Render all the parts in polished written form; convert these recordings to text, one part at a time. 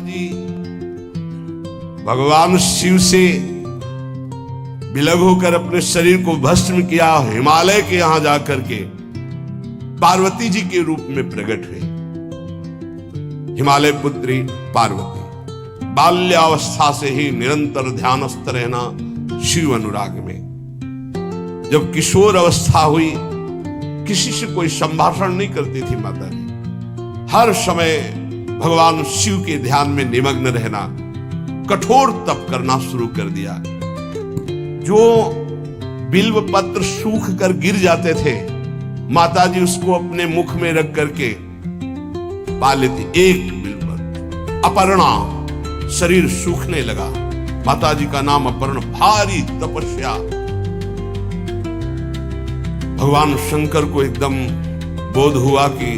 जी भगवान शिव से विलग होकर अपने शरीर को भस्म किया, हिमालय के यहां जाकर के पार्वती जी के रूप में प्रकट हुए। हिमालय पुत्री पार्वती बाल्यावस्था से ही निरंतर ध्यानस्थ रहना शिव अनुराग में। जब किशोर अवस्था हुई, किसी से कोई संभाषण नहीं करती थी माता जी, हर समय भगवान शिव के ध्यान में निमग्न रहना, कठोर तप करना शुरू कर दिया। जो बिल्व पत्र सूख कर गिर जाते थे, माता जी उसको अपने मुख में रख करके पा लेती। एक बिल्व पत्र, अपर्णा, शरीर सूखने लगा। माता जी का नाम अपर्णा, भारी तपस्या। भगवान शंकर को एकदम बोध हुआ कि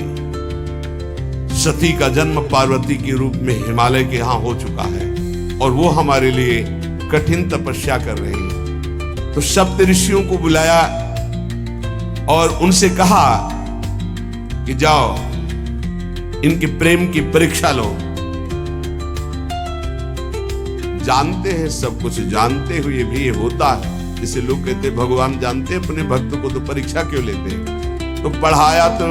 सती का जन्म पार्वती के रूप में हिमालय के यहां हो चुका है और वो हमारे लिए कठिन तपस्या कर रही है। तो सप्त ऋषियों को बुलाया और उनसे कहा कि जाओ इनके प्रेम की परीक्षा लो। जानते हैं, सब कुछ जानते हुए भी ये होता है। जैसे लोग कहते भगवान जानते अपने भक्त को, तो परीक्षा क्यों लेते हैं? तो पढ़ाया तो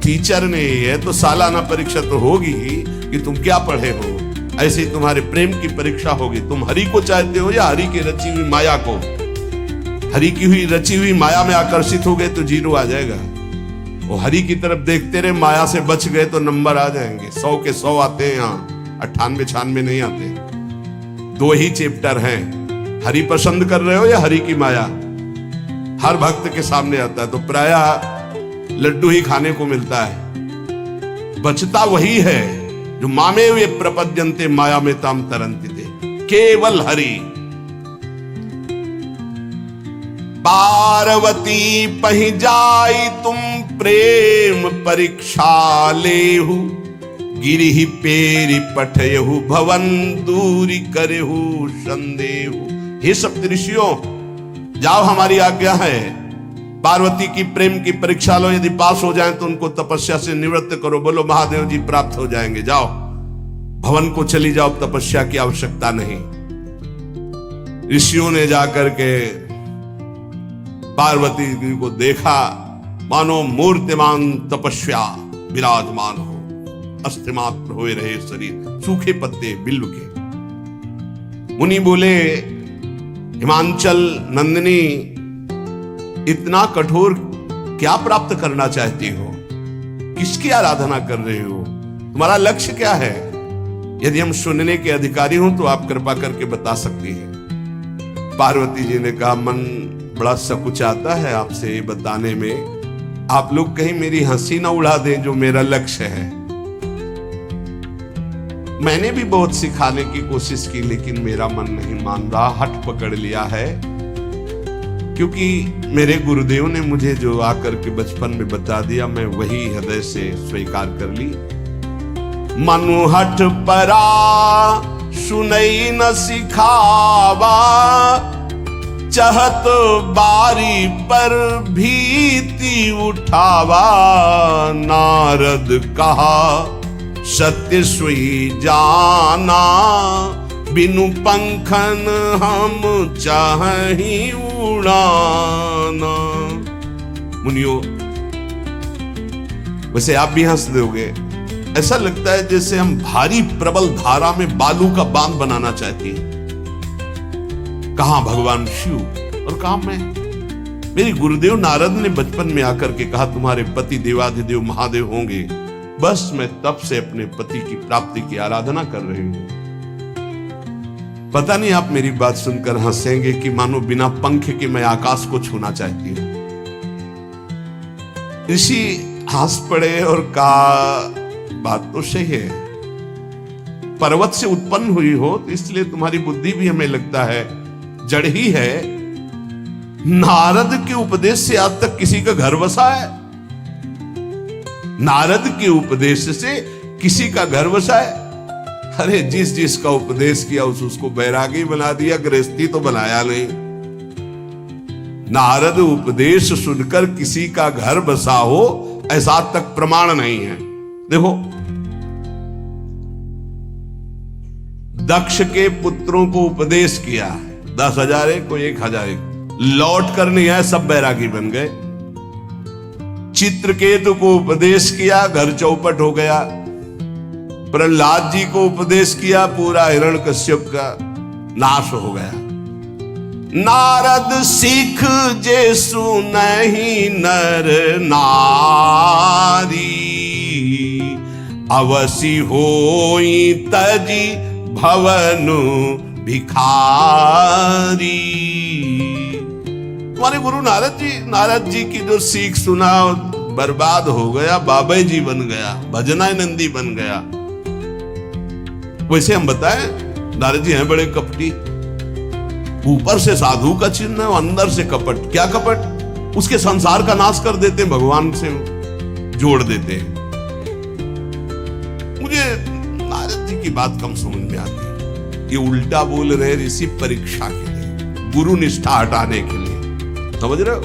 टीचर ने है, तो सालाना परीक्षा तो होगी ही कि तुम क्या पढ़े हो। ऐसे ही तुम्हारे प्रेम की परीक्षा होगी। तुम हरि को चाहते हो या हरि की रची हुई माया को? हरि की हुई रची हुई माया में आकर्षित हो गए तो 0 आ जाएगा। वो हरि की तरफ देखते रहे, माया से बच गए तो नंबर आ जाएंगे। 100 के 100 आते हैं यहाँ, 98 96 नहीं आते। 2 ही चैप्टर हैं, हरि पसंद कर रहे हो या हरि की माया। हर भक्त के सामने आता है तो प्रायः लड्डू ही खाने को मिलता है। बचता वही है जो मामे वे प्रपद्यन्ते माया में ताम तरंति थे, केवल हरि। पार्वती पहि जाई तुम प्रेम परीक्षा लेहु, गिरिहि पेरि पठयहु भवन दूरी करेहु संदेहु। हे सप्तऋषियों, जाओ, हमारी आज्ञा है, पार्वती की प्रेम की परीक्षा लो। यदि पास हो जाएं तो उनको तपस्या से निवृत्त करो। बोलो महादेव जी प्राप्त हो जाएंगे। जाओ भवन को चली जाओ, तपस्या की आवश्यकता नहीं। ऋषियों ने जाकर के पार्वती जी को देखा, मानो मूर्तिमान तपस्या विराजमान हो, अस्थिमात्र हुए रहे शरीर, सूखे पत्ते बिल्व के। मुनि बोले, हिमांचल नंदिनी, इतना कठोर क्या प्राप्त करना चाहती हो? किसकी आराधना कर रहे हो? तुम्हारा लक्ष्य क्या है? यदि हम सुनने के अधिकारी हों तो आप कृपा करके बता सकती हैं। पार्वती जी ने कहा, मन बड़ा सकुचाता है आपसे बताने में। आप लोग कहीं मेरी हंसी ना उड़ा दें जो मेरा लक्ष्य है। मैंने भी बहुत सिखाने की कोशिश की, लेकिन मेरा मन नहीं मान रहा, हठ पकड़ लिया है। क्योंकि मेरे गुरुदेव ने मुझे जो आकर के बचपन में बता दिया, मैं वही हृदय से स्वीकार कर ली। मनुहठ परा सुनई न सिखावा, चहत बारी पर भीति उठावा। नारद कहा सत्य सोई जाना, बिनु पंखन हम चाहि उड़ाना। मुनियो, वैसे आप भी हंस दोगे। ऐसा लगता है जैसे हम भारी प्रबल धारा में बालू का बांध बनाना चाहती हैं। कहां भगवान शिव और कहां मैं? मेरे गुरुदेव नारद ने बचपन में आकर के कहा, तुम्हारे पति देवाधिदेव महादेव होंगे। बस मैं तब से अपने पति की प्राप्ति की आराधना कर रही हूं। पता नहीं आप मेरी बात सुनकर हंसेंगे कि मानो बिना पंख के मैं आकाश को छूना चाहती हूं। ऋषि हंस पड़े और कहा, बात तो सही है, पर्वत से उत्पन्न हुई हो तो इसलिए तुम्हारी बुद्धि भी हमें लगता है जड़ ही है। नारद के उपदेश से आज तक किसी का घर बसा है? नारद के उपदेश से किसी का घर बसा है? अरे जिस जिसका उपदेश किया उसको बैरागी बना दिया, गृहस्थी तो बनाया नहीं। नारद उपदेश सुनकर किसी का घर बसा हो ऐसा तक प्रमाण नहीं है। देखो दक्ष के पुत्रों को उपदेश किया, 10,000 एक को 1,000 एक, लौट कर नहीं आए, सब बैरागी बन गए। चित्रकेतु को उपदेश किया, घर चौपट हो गया। प्रहलाद जी को उपदेश किया, पूरा हिरण्यकश्यप का नाश हो गया। नारद सिख जे सुनहि नर नारी, अवसि होई तजी भवनु भिखारी। हमारे गुरु नारद जी की जो सीख सुना बर्बाद हो गया, बाबा जी बन गया, भजनानंदी बन गया। वैसे हम बताएं, नारद जी हैं बड़े कपटी, ऊपर से साधु का चिन्ह है, अंदर से कपट। क्या कपट? उसके संसार का नाश कर देते, भगवान से जोड़ देते। मुझे नारद जी की बात कम समझ में आती है। ये उल्टा बोल रहे ऋषि परीक्षा के लिए, गुरु निष्ठा हटाने के लिए, समझ रहे हो?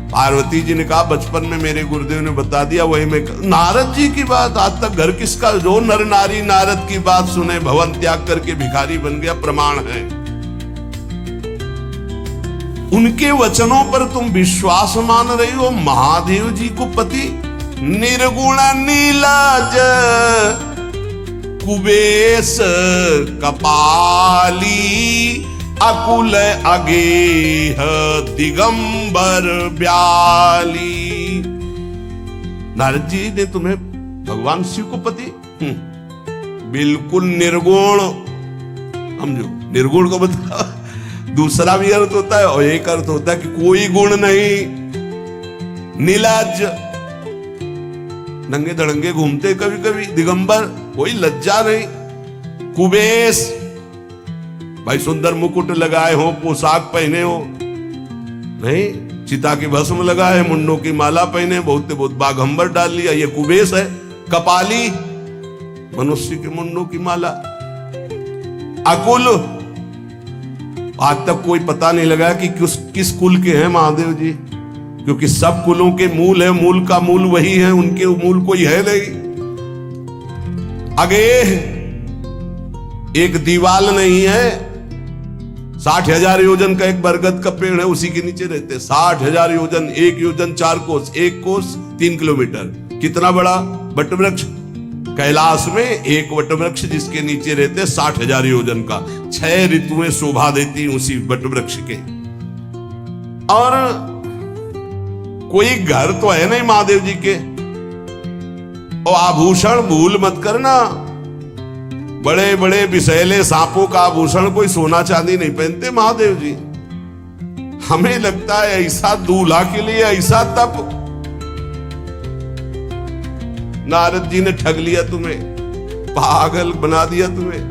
पार्वती जी ने कहा बचपन में मेरे गुरुदेव ने बता दिया, वही में नारद जी की बात। आज तक घर किसका? जो नर नारी नारद की बात सुने भवन त्याग करके भिखारी बन गया, प्रमाण है। उनके वचनों पर तुम विश्वास मान रही हो। महादेव जी को पति निर्गुण नीलाज कुबेश कपाली, अकुल अगेह दिगंबर ब्याली। नारद जी ने तुम्हें भगवान शिव को पति बिल्कुल निर्गुण समझो। निर्गुण को मतलब दूसरा भी अर्थ होता है और एक अर्थ होता है कि कोई गुण नहीं। नीलाज, नंगे धड़ंगे घूमते कभी कभी। दिगंबर, कोई लज्जा नहीं। कुबेश, भाई सुंदर मुकुट लगाए हो, पोशाक पहने हो, नहीं चिता की भस्म लगाए, मुंडों की माला पहने, बहुत बाघंबर डाल लिया, ये कुबेश है। कपाली, मनुष्य के मुंडों की माला। अकुल, आज तक कोई पता नहीं लगा कि किस कुल के हैं महादेव जी, क्योंकि सब कुलों के मूल है, मूल का मूल वही है, उनके मूल कोई है नहीं। आगे एक दीवाल नहीं है, 60,000 योजन का एक बरगद का पेड़ है, उसी के नीचे रहते। 60,000 योजन, 1 योजन 4 कोस, 1 कोस 3 किलोमीटर। कितना बड़ा वटवृक्ष? कैलाश में एक वटवृक्ष जिसके नीचे रहते 60,000 योजन का। 6 ऋतुएं शोभा देती उसी वटवृक्ष के। और कोई घर तो है नहीं महादेव जी के। और आभूषण भूल मत करना, बड़े बड़े विषैले सांपों का आभूषण कोई सोना चांदी नहीं पहनते महादेव जी। हमें लगता है ऐसा दूल्हा के लिए ऐसा तप। नारद जी ने ठग लिया तुम्हें, पागल बना दिया तुम्हें।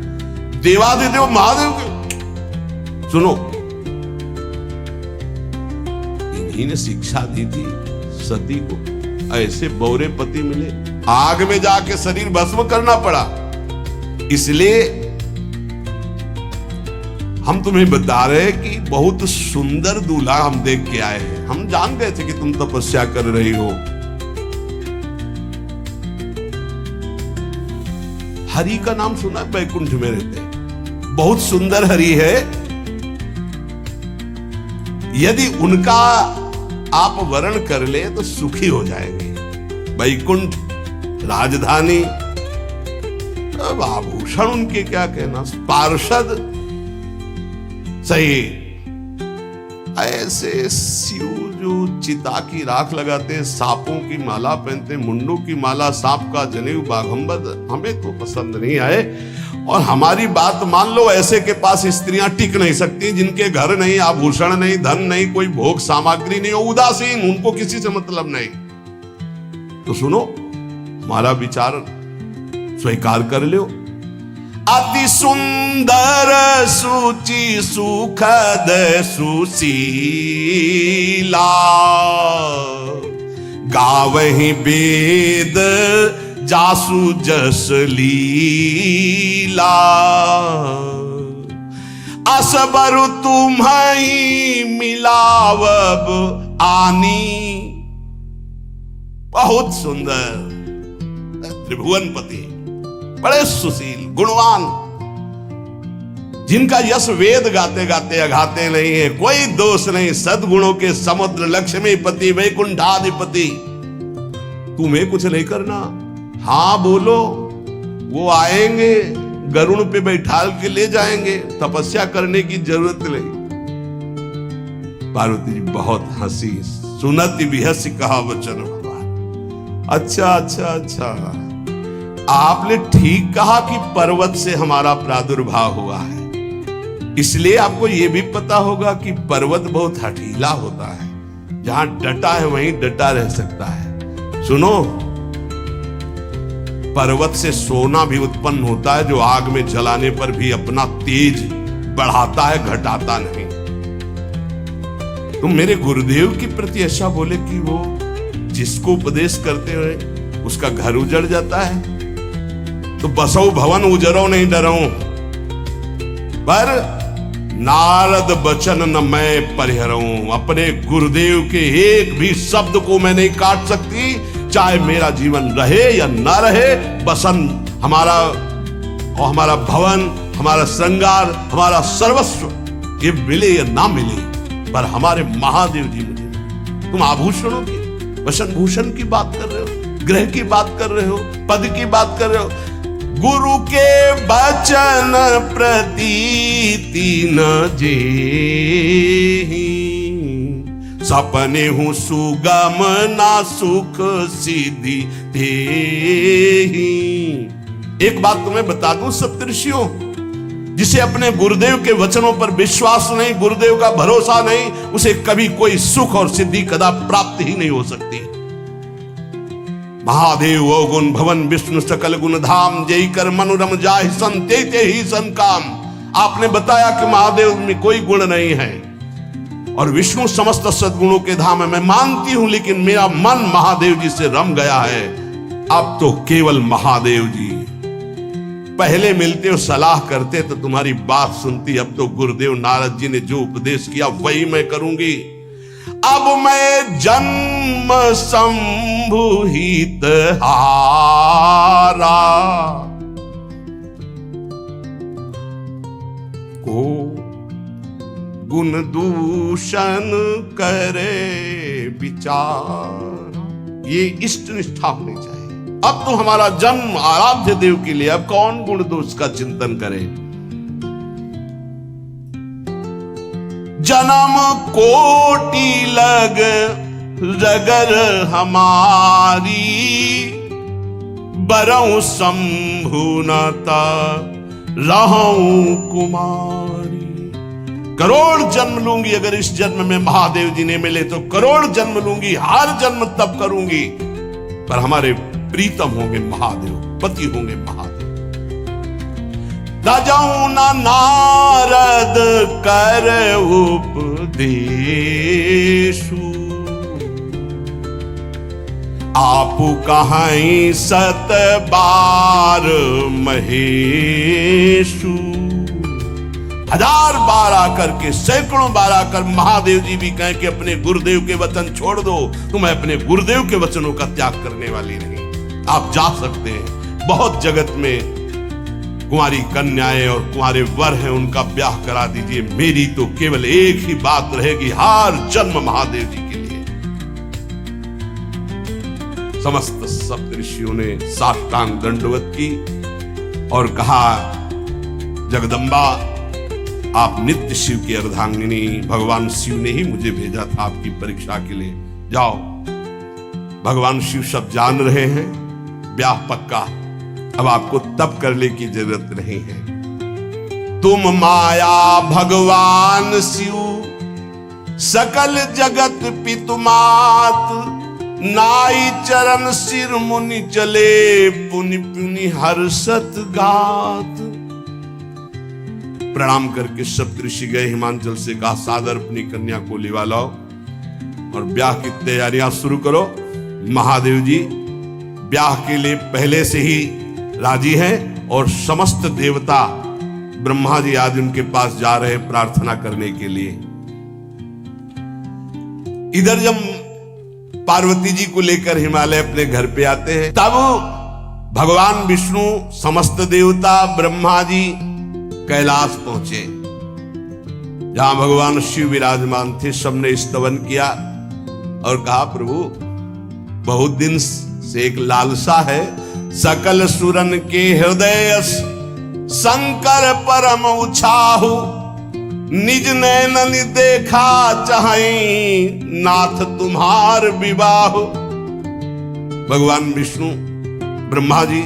देवादिदेव महादेव के सुनो, इन्हीं ने शिक्षा दी थी सती को। ऐसे बौरे पति मिले, आग में जाके शरीर भस्म करना पड़ा। इसलिए हम तुम्हें बता रहे हैं कि बहुत सुंदर दूल्हा हम देख के आए हैं। हम जान गए थे कि तुम तपस्या कर रही हो। हरि का नाम सुना है? बैकुंठ में रहते हैं, बहुत सुंदर हरि है। यदि उनका आप वर्ण कर ले तो सुखी हो जाएंगे। बैकुंठ राजधानी, अब आभूषण उनके क्या कहना, पार्षद सही। ऐसे शिव जो चिता की राख लगाते, सांपों की माला पहनते, मुंडों की माला, सांप का जनेऊ, बाघंबर, हमें तो पसंद नहीं आए। और हमारी बात मान लो, ऐसे के पास स्त्रियां टिक नहीं सकती जिनके घर नहीं, आभूषण नहीं, धन नहीं, कोई भोग सामग्री नहीं, उदासीन, उनको किसी से मतलब नहीं। तो सुनो, हमारा विचार स्वीकार कर लो। अति सुंदर सुचि सुखद सुशीला, गावहि वेद जासु जस लीला। असबर तुम्हि मिलावब आनी। बहुत सुंदर त्रिभुवनपति, बड़े सुशील, गुणवान, जिनका यश वेद गाते गाते अघाते नहीं है, कोई दोष नहीं, सद्गुणों के समुद्र, लक्ष्मीपति वैकुंठाधिपति। तुम्हें कुछ नहीं करना, हाँ बोलो, वो आएंगे, गरुड़ पे बैठाल के ले जाएंगे, तपस्या करने की जरूरत नहीं। पार्वती जी बहुत हंसी, सुनती भी हंसी कहा वचन भगवान। अच्छा अच्छा अच्छा, आपने ठीक कहा कि पर्वत से हमारा प्रादुर्भाव हुआ है, इसलिए आपको यह भी पता होगा कि पर्वत बहुत हठीला होता है, जहां डटा है वहीं डटा रह सकता है। सुनो, पर्वत से सोना भी उत्पन्न होता है, जो आग में जलाने पर भी अपना तेज बढ़ाता है, घटाता नहीं। तुम मेरे गुरुदेव के प्रति ऐसा बोले कि वो जिसको उपदेश करते हुए उसका घर उजड़ जाता है, तो बसो भवन उजरो नहीं डरो, पर नारद बचन न मैं परिहरऊं। अपने गुरुदेव के एक भी शब्द को मैं नहीं काट सकती, चाहे मेरा जीवन रहे या ना रहे। बसन हमारा और हमारा भवन, हमारा श्रृंगार, हमारा सर्वस्व, ये मिले या ना मिले, पर हमारे महादेव जी मुझे। तुम आभूषणों की, वसन भूषण की बात कर रहे हो, ग्रह की बात कर रहे हो, पद की बात कर रहे हो। गुरु के बचन प्रतीति न जेहि, सपने हूं सुगम ना सुख सिद्धि देहि। एक बात तुम्हें बता दूं सप्तऋषियों, जिसे अपने गुरुदेव के वचनों पर विश्वास नहीं, गुरुदेव का भरोसा नहीं, उसे कभी कोई सुख और सिद्धि कदा प्राप्त ही नहीं हो सकती। महादेव वो गुण भवन विष्णु सकल गुण धाम, जय कर मनोरम जाहि संते ते ही संकाम। आपने बताया कि महादेव में कोई गुण नहीं है और विष्णु समस्त सद्गुणों के धाम है, मैं मानती हूं, लेकिन मेरा मन महादेव जी से रम गया है। अब तो केवल महादेव जी, पहले मिलते हो सलाह करते तो तुम्हारी बात सुनती, अब तो गुरुदेव नारद जी ने जो उपदेश किया वही मैं करूंगी। अब मैं जन्म संभुहित हारा, को गुण दूषण करे विचार। ये इष्ट निष्ठा होनी चाहिए। अब तो हमारा जन्म आराध्य देव के लिए, अब कौन गुण दोष का चिंतन करे। जन्म कोटि लग रगर हमारी, बरऊं शंभुनता रहूं कुमारी। करोड़ जन्म लूंगी, अगर इस जन्म में महादेव जी ने मिले तो करोड़ जन्म लूंगी, हर जन्म तब करूंगी, पर हमारे प्रीतम होंगे महादेव, पति होंगे महादेव। तजऊ न नारद कर उपदेशु, आपु कहाई सत बार महेशु। हजार बार आकर के, सैकड़ों बार आकर महादेव जी भी कहें कि अपने गुरुदेव के वचन छोड़ दो, तुम्हें अपने गुरुदेव के वचनों का त्याग करने वाली नहीं। आप जा सकते हैं, बहुत जगत में कुंवारी कन्याएं और कुंवारे वर हैं, उनका ब्याह करा दीजिए। मेरी तो केवल एक ही बात रहेगी, हर जन्म महादेव जी के लिए। समस्त सप्तऋषियों ने साष्टांग दंडवत की और कहा, जगदम्बा आप नित्य शिव की अर्धांगिनी, भगवान शिव ने ही मुझे भेजा था आपकी परीक्षा के लिए। जाओ, भगवान शिव सब जान रहे हैं, ब्याह पक्का, अब आपको तप करने की जरूरत नहीं है। तुम माया भगवान शिव, सकल जगत पितुमात, नाई चरण सिर मुनि चले, पुनि पुनि हर्षत गात। प्रणाम करके सप्तऋषि गए, हिमांचल से कहा, सादर अपनी कन्या को लिवा लाओ और ब्याह की तैयारियां शुरू करो। महादेव जी ब्याह के लिए पहले से ही राजी हैं और समस्त देवता, ब्रह्मा जी आदि उनके पास जा रहे हैं प्रार्थना करने के लिए। इधर जब पार्वती जी को लेकर हिमालय अपने घर पे आते हैं, तब भगवान विष्णु, समस्त देवता, ब्रह्मा जी कैलाश पहुंचे, जहां भगवान शिव विराजमान थे। सबने स्तवन किया और कहा, प्रभु बहुत दिन से एक लालसा है, सकल सुरन के हृदय शंकर परम उछाहु, निज नैनन देखा चाहे नाथ तुम्हार विवाह। भगवान विष्णु, ब्रह्मा जी,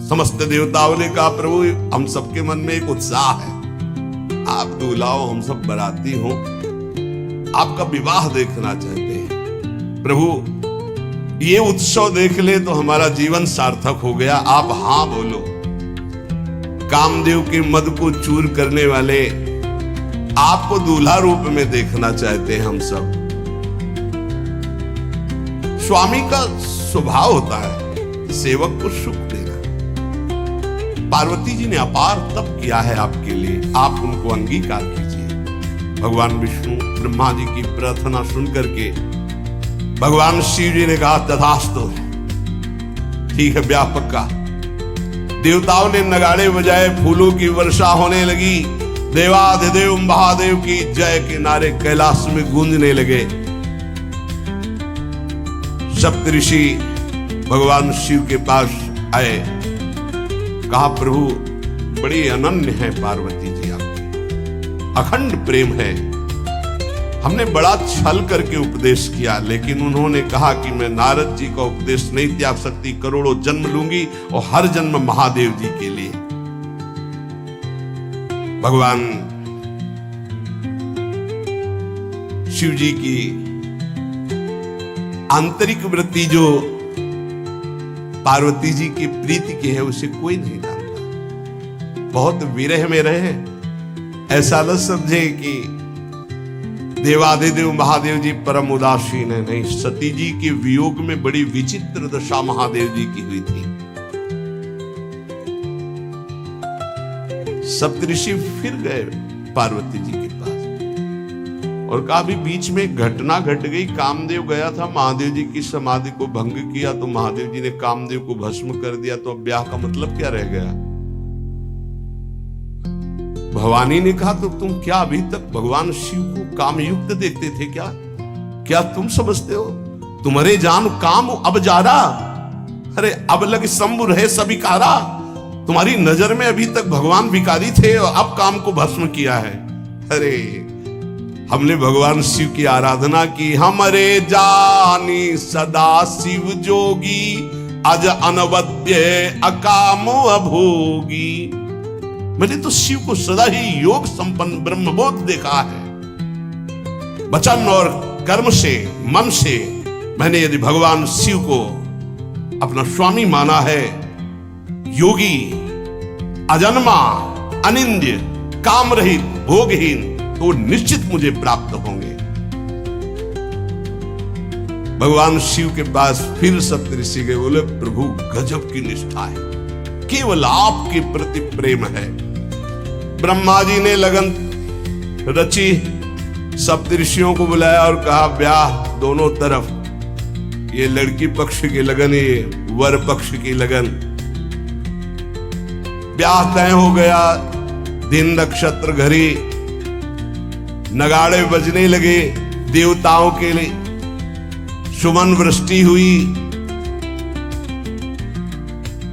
समस्त देवताओं ने कहा, प्रभु हम सबके मन में एक उत्साह है, आप दूल्हा हो, हम सब बराती हो, आपका विवाह देखना चाहते हैं। प्रभु ये उत्सव देख ले तो हमारा जीवन सार्थक हो गया, आप हां बोलो। कामदेव के मद को चूर करने वाले आपको दूल्हा रूप में देखना चाहते हैं हम सब। स्वामी का स्वभाव होता है सेवक को सुख देना। पार्वती जी ने अपार तप किया है आपके लिए, आप उनको अंगीकार कीजिए। भगवान विष्णु ब्रह्मा जी की प्रार्थना सुन करके भगवान शिव जी ने कहा, तथास्तु, ठीक है, ब्याह पक्का। देवताओं ने नगाड़े बजाए, फूलों की वर्षा होने लगी, देवाधिदेव महादेव की जय के नारे कैलाश में गूंजने लगे। सप्तऋषि भगवान शिव के पास आए, कहा, प्रभु बड़ी अनन्य है पार्वती जी, आपकी अखंड प्रेम है। हमने बड़ा छल करके उपदेश किया, लेकिन उन्होंने कहा कि मैं नारद जी का उपदेश नहीं त्याग सकती, करोड़ों जन्म लूंगी और हर जन्म महादेव जी के लिए। भगवान शिव जी की आंतरिक वृत्ति जो पार्वती जी की प्रीति की है, उसे कोई नहीं जानता। बहुत विरह में रहे, ऐसा न समझे कि देवाधिदेव महादेव जी परम उदासीन है, नहीं। सती जी के वियोग में बड़ी विचित्र दशा महादेव जी की हुई थी। सप्तऋषि फिर गए पार्वती जी के पास और कहा, अभी बीच में घटना घट गई, कामदेव गया था, महादेव जी की समाधि को भंग किया, तो महादेव जी ने कामदेव को भस्म कर दिया, तो अब ब्याह का मतलब क्या रह गया। भवानी ने कहा, तो तुम क्या अभी तक भगवान शिव को कामयुक्त देखते थे क्या? क्या तुम समझते हो तुम्हारे जान काम अब जा रहा? अरे अब लग शंभु रहे सबिकारा। तुम्हारी नजर में अभी तक भगवान भिखारी थे और अब काम को भस्म किया है। अरे हमने भगवान शिव की आराधना की, हमारे जानी सदा शिव जोगी, अज अनवद्य अकामो अभोगी। मैंने तो शिव को सदा ही योग संपन्न ब्रह्मबोध देखा है। वचन और कर्म से, मन से मैंने यदि भगवान शिव को अपना स्वामी माना है, योगी, अजन्मा, अनिंद्य, काम रहित, भोगहीन, तो निश्चित मुझे प्राप्त होंगे। भगवान शिव के पास फिर सप्तऋषि गए, बोले, प्रभु गजब की निष्ठा है, केवल आपके प्रति प्रेम है। ब्रह्मा जी ने लगन रची, सप्तऋषियों को बुलाया और कहा, ब्याह दोनों तरफ, ये लड़की पक्ष की लगन, ये वर पक्ष की लगन। ब्याह तय हो गया, दिन नक्षत्र घड़ी, नगाड़े बजने लगे, देवताओं के लिए सुमन वृष्टि हुई।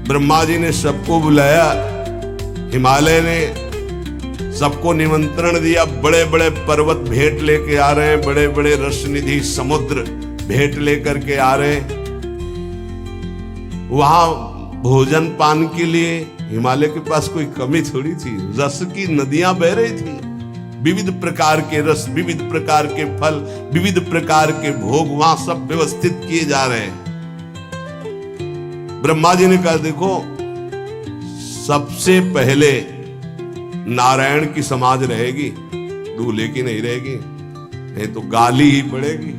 ब्रह्मा जी ने सबको बुलाया, हिमालय ने सबको निमंत्रण दिया, बड़े बड़े पर्वत भेंट लेके आ रहे हैं, बड़े बड़े रसनिधि समुद्र भेंट लेकर के आ रहे हैं। वहां भोजन पान के लिए हिमालय के पास कोई कमी थोड़ी थी, रस की नदियां बह रही थी, विविध प्रकार के रस, विविध प्रकार के फल, विविध प्रकार के भोग वहां सब व्यवस्थित किए जा रहे हैं। ब्रह्मा जी ने कहा, देखो सबसे पहले नारायण की समाज रहेगी, दूल्हे की नहीं रहेगी, नहीं तो गाली ही पड़ेगी।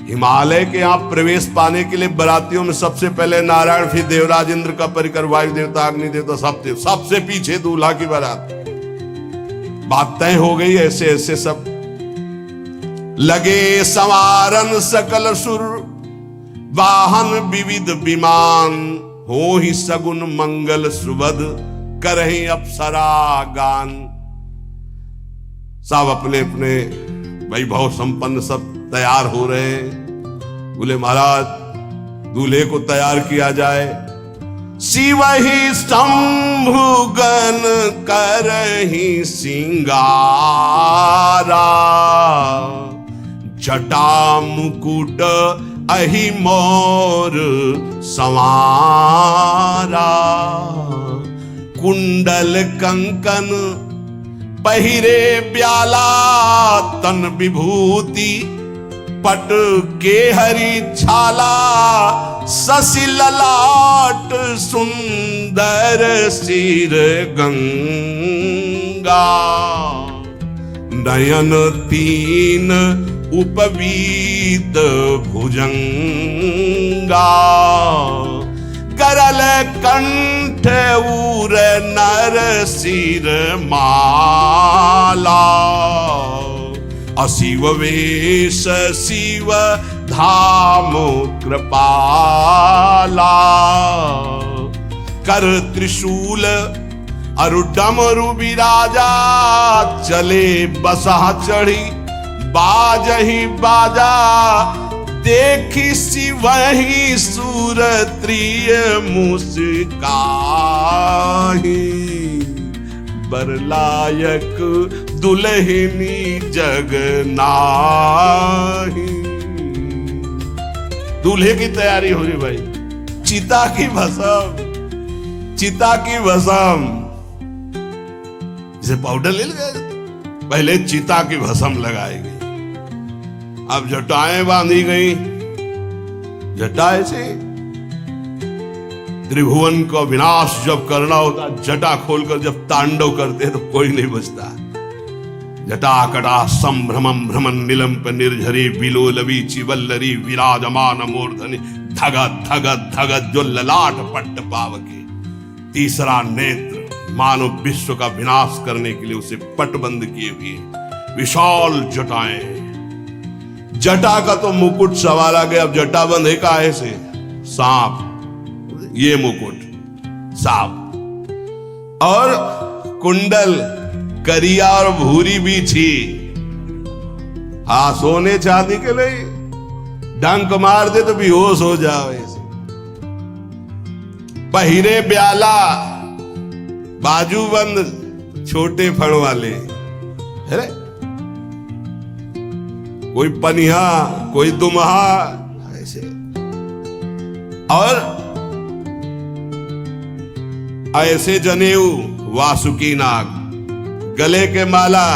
हिमालय के यहां प्रवेश पाने के लिए बरातियों में सबसे पहले नारायण, फिर देवराज इंद्र का परिकर, वायु देवता, अग्नि देवता, सबसे पीछे दूल्हा की बारात। बात तय हो गई। ऐसे ऐसे सब लगे संवारन सकल सुर, वाहन विविध विमान, हो ही सगुन मंगल सुबद, करहीं अप्सरा गान। सब अपने अपने वैभव संपन्न सब तैयार हो रहे हैं। बोले महाराज दूल्हे को तैयार किया जाए। शिव ही शंभु गण करहीं सिंगारा, जटा मुकुट अहि मोर संवारा। कुंडल कंकन पहिरे ब्याला, तन विभूति पट के हरि छाला। शशि ललाट सुंदर सिर गंगा, नयन तीन उपवीत भुजंगा। करल कंठ उर नर सिर माला, अशिव वेश शिव धाम कृपाला। कर त्रिशूल अरु डमरु विराजा, चले बसहा चढ़ी बाजही बाजा। देखी शिवहि सुरत्रिय मुस्काहि, बरलायक दुल्हनी जग नाही। दूल्हे की तैयारी हो रही भाई। चिता की भस्म, चिता की भस्म, इसे पाउडर ले गए। पहले चिता की भस्म लगाई गई, अब जटाएं बांधी गई। जटाएं से त्रिभुवन का विनाश जब करना होता, जटा खोलकर जब तांडव करते तो कोई नहीं बचता। जटा कटा संभ्रमं भ्रमण निलंप निर्झरी, बिलोलवी चिवल्लरी विराजमान मूर्धनि। धगत धगत धगत जो ललाट पट्ट पावके। तीसरा नेत्र मानव विश्व का विनाश करने के लिए उसे पटबंद किए हुए विशाल जटाएं। जटा का तो मुकुट सवार आ गया, अब जटा बंधे का ऐसे सांप, ये मुकुट सांप। और कुंडल करिया और भूरी भी थी। हाँ, सोने चांदी के लिए डंक मार दे तो बेहोश हो जाओ ऐसे। पहिरे ब्याला, बाजूबंद छोटे फण वाले, है कोई पनिहा कोई दुमहा ऐसे। और ऐसे जनेऊ वासुकी नाग, गले के माला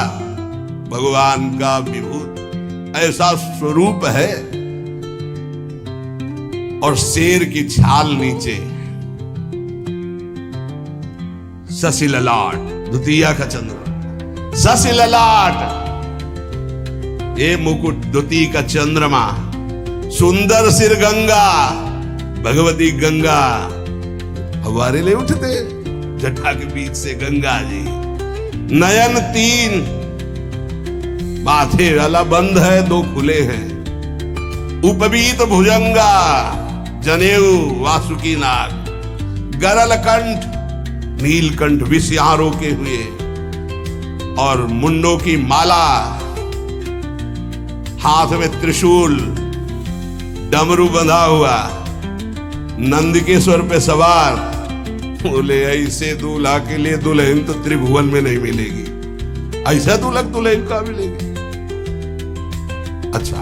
भगवान का विभूत ऐसा स्वरूप है। और शेर की छाल नीचे, शशि ललाट, द्वितीया का चंद्र, शशि ललाट, ये मुकुट द्वितीय का चंद्रमा। सुंदर सिर गंगा, भगवती गंगा हमारे लिए उठते जटा के बीच से गंगा जी। नयन तीन, माथे वाला बंद है, दो खुले हैं। उपवीत भुजंगा, जनेऊ वासुकी नाग। गरल कंठ, नीलकंठ विष यहां रोके हुए। और मुंडों की माला, हाथ में त्रिशूल, डमरू बंधा हुआ, नंदकेश्वर पे सवार। बोले ऐसे दूल्हा के लिए दुल्हन तो त्रिभुवन में नहीं मिलेगी, ऐसा दुल्हन दुल्हन का मिलेगी। अच्छा,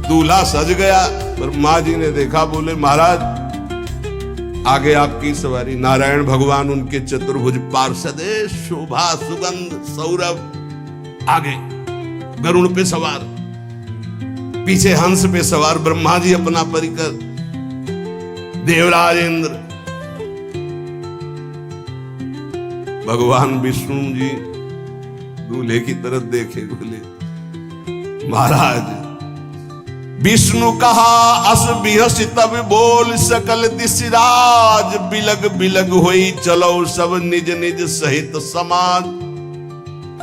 दूल्हा सज गया, ब्रह्मा जी ने देखा, बोले महाराज आगे आपकी सवारी। नारायण भगवान उनके चतुर्भुज पार्षद, शोभा सुगंध सौरभ आगे गरुड़ पे सवार, पीछे हंस पे सवार ब्रह्मा जी अपना परिकर, देवराज इंद्र, भगवान विष्णु जी दूल्हे की तरफ देखे, बोले महाराज विष्णु कहा अस बिहस तब बोल सकल दिशराज। बिलग बिलग होई चलो सब निज निज सहित समाज।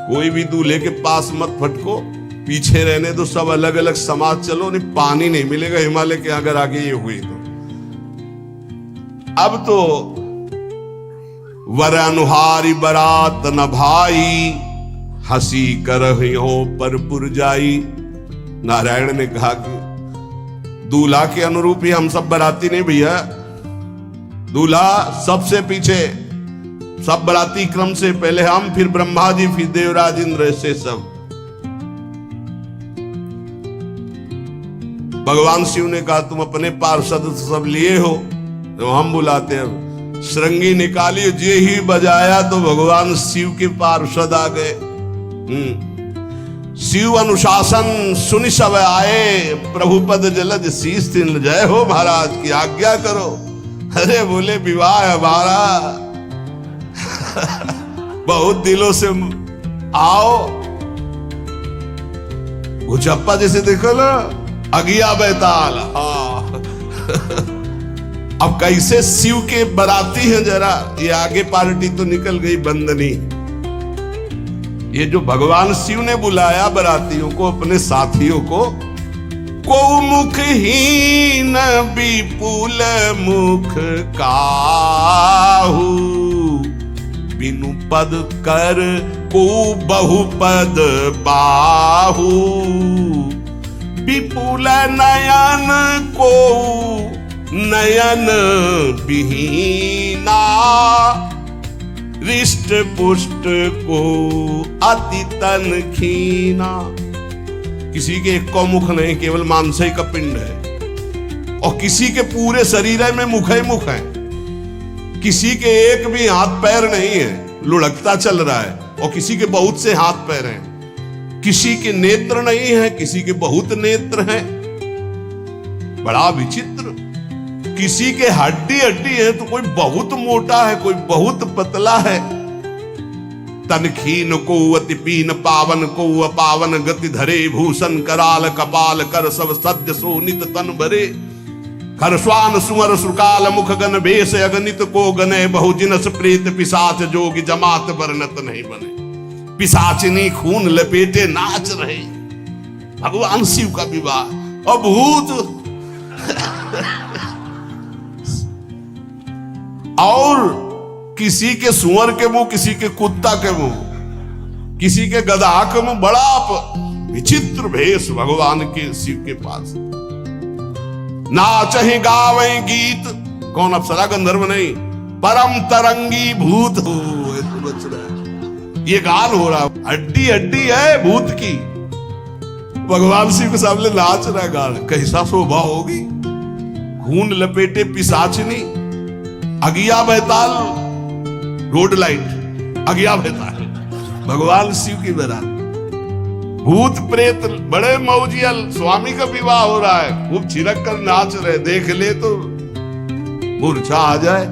कोई भी दूल्हे के पास मत फटको, पीछे रहने तो सब अलग अलग समाज चलो, नहीं पानी नहीं मिलेगा हिमालय के अगर आगे ये हुई तो। अब तो वर अनुहारी बरात न भाई, हंसी करहियो पर पुरजाई। नारायण ने कहा कि दूल्हा के अनुरूप ही हम सब बराती नहीं भैया, दूल्हा सबसे पीछे, सब बराती क्रम से पहले हम, फिर ब्रह्मा जी, फिर देवराज इंद्र, ऐसे सब। भगवान शिव ने कहा तुम अपने पार्षद सब लिए हो तो हम बुलाते हैं। श्रृंगी निकाली, जे ही बजाया तो भगवान शिव के पार्षद आ गए। शिव अनुशासन सुनि सब आए, प्रभुपद जलद शीस तिन, जय हो महाराज की आज्ञा करो। अरे बोले विवाह हमारा बहुत दिलों से आओ। गुचप्पा जैसे देखो ना, अगिया बैताल। अब कैसे शिव के बराती हैं, जरा ये आगे पार्टी तो निकल गई बंदनी। ये जो भगवान शिव ने बुलाया बरातियों को, अपने साथियों को, को मुखहीन विपुल मुख काहू, बिनु पद कर को बहुपद बाहू, विपुल नयन को नयन विहीना, रिष्ट पुष्ट को अति तन खीना। किसी के एक को मुख नहीं, केवल मांस ही का पिंड है, और किसी के पूरे शरीर में मुख ही मुख है। किसी के एक भी हाथ पैर नहीं है, लुढ़कता चल रहा है, और किसी के बहुत से हाथ पैर हैं। किसी के नेत्र नहीं है, किसी के बहुत नेत्र हैं। बड़ा विचित्र। किसी के हड्डी हड्डी है तो कोई बहुत मोटा है, कोई बहुत पतला है। तनखीन को अति पीन, पावन को अपावन, गति धरे भूषण कराल, कपाल कर सब सद्य सोनित तन भरे। खरस्वान सुमर सुकाल, मुख गन भेष अगणित को गने, बहुजिनस प्रेत पिशाच जोगी, जमात वर्णत नहीं बने। पिशाचिनी खून लपेटे नाच रहे। भगवान शिव का विवाह। और भूत और किसी के सुअर के मुंह, किसी के कुत्ता के मुंह, किसी के गधा के मुंह। बड़ा विचित्र भेष भगवान के शिव के पास। नाचहि गावै गीत, कौन अप्सरा गंधर्व नहीं, परम तरंगी भूत हो। ये गान हो रहा, हड्डी हड्डी है भूत की। भगवान शिव के सामने नाच रहा है गान। कैसा शोभा होगी। खून लपेटे पिशाचिनी, अगिया बैताल, रोड लाइट, अगिया बैताल, भगवान शिव की बारात। भूत प्रेत बड़े मौजियल, स्वामी का विवाह हो रहा है, खूब छिड़क कर नाच रहे। देख ले तो मूर्छा आ जाए।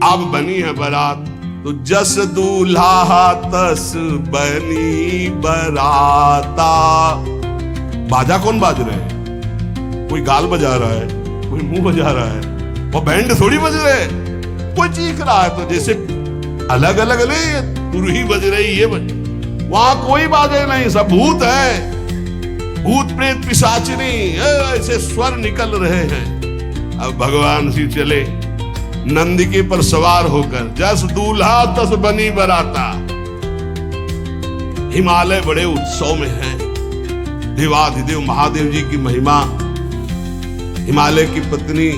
अब बनी है बारात, तो जस दूल्हा तस बनी बराता। बाजा कौन बाज रहे हैं? कोई गाल बजा रहा है, कोई मुंह बजा रहा है, वो बैंड थोड़ी बज रहे। कोई चीख रहा है तो जैसे अलग अलग नहीं, तुरही बज रही, ये बज, वहां कोई बाजे नहीं, सब भूत है। भूत प्रेत पिशाचिनी ऐसे स्वर निकल रहे हैं। अब भगवान शिव चले नंदिके पर सवार होकर। जस दूल्हा तस बनी बराता। हिमालय बड़े उत्सव में है। देवाधिदेव महादेव जी की महिमा हिमालय की पत्नी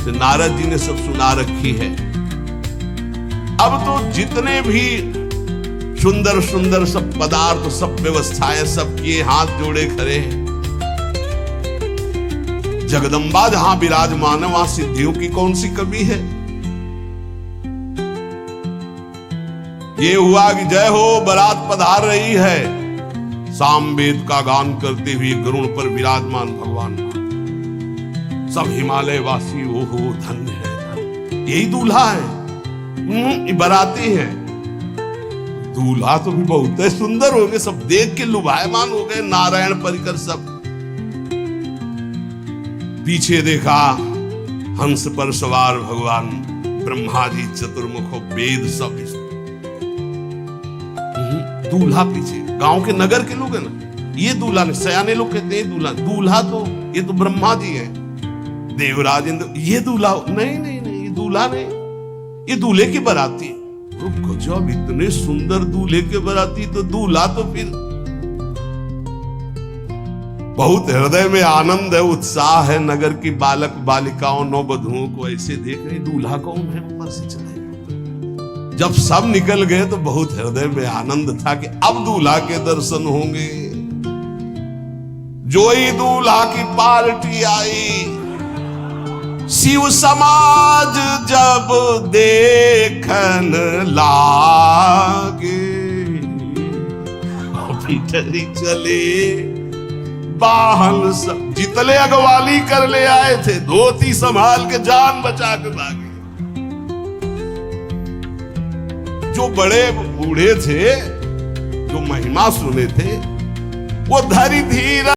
से नारद जी ने सब सुना रखी है। अब तो जितने भी सुंदर सुंदर सब पदार्थ, सब व्यवस्थाएं, सबके हाथ जोड़े खड़े हैं। जगदम्बा जहां विराजमान है, वहां सिद्धियों की कौन सी कमी है। ये हुआ कि जय हो बारात पधार रही है। सामवेद का गान करते हुए गरुड़ पर विराजमान भगवान। सब हिमालय वासी ओहो धन्य है। यही दूल्हा है, बाराती है। दूल्हा तो भी बहुत सुंदर हो गए, सब देख के लुभायमान हो गए। नारायण परिकर सब। पीछे देखा हंस पर सवार भगवान ब्रह्मा जी, चतुर्मुख वेद सब। दूल्हा पीछे, गांव के नगर के लोग है ना, ये दूल्हा नहीं, सयाने लोग कहते हैं दूल्हा। दूल्हा तो ये तो ब्रह्मा जी है, देवराज इंद्र। ये दूल्हा नहीं, नहीं नहीं, ये दूल्हा दूल्हा ने, ये दूल्हे की बाराती। तो गजब, इतने सुंदर दूल्हे के बाराती, तो दूल्हा तो फिर बहुत हृदय में आनंद है, उत्साह है। नगर की बालक बालिकाओं नववधुओं को ऐसे देख रहे, दूल्हा कौन है ऊपर से चले। जब सब निकल गए तो बहुत हृदय में आनंद था कि अब दूल्हा के दर्शन होंगे। जोई दूल्हा की पार्टी आई, शिव समाज जब देखन लागे, भीतरी चले बाहन सब, जितने अगवाली कर ले आए थे धोती संभाल के जान बचा के भागे। जो बड़े बूढ़े थे, जो महिमा सुने थे, वो धरी धीर